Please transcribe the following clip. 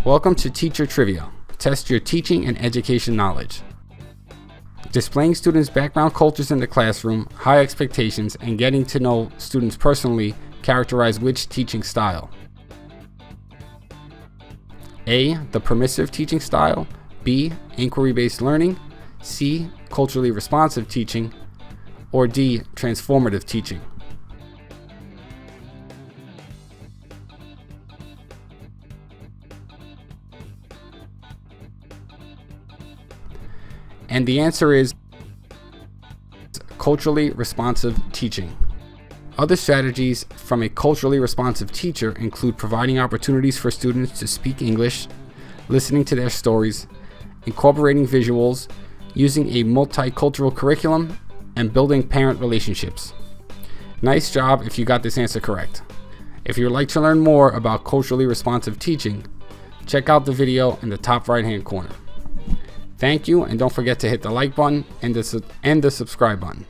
Welcome to Teacher Trivia. Test your teaching and education knowledge. Displaying students' background cultures in the classroom, high expectations, and getting to know students personally characterize which teaching style? A. The permissive teaching style. B. Inquiry-based learning. C. Culturally responsive teaching. Or D. Transformative teaching. And the answer is culturally responsive teaching. Other strategies from a culturally responsive teacher include providing opportunities for students to speak English, listening to their stories, incorporating visuals, using a multicultural curriculum, and building parent relationships. Nice job if you got this answer correct. If you would like to learn more about culturally responsive teaching, check out the video in the top right-hand corner. Thank you, and don't forget to hit the like button and the subscribe button.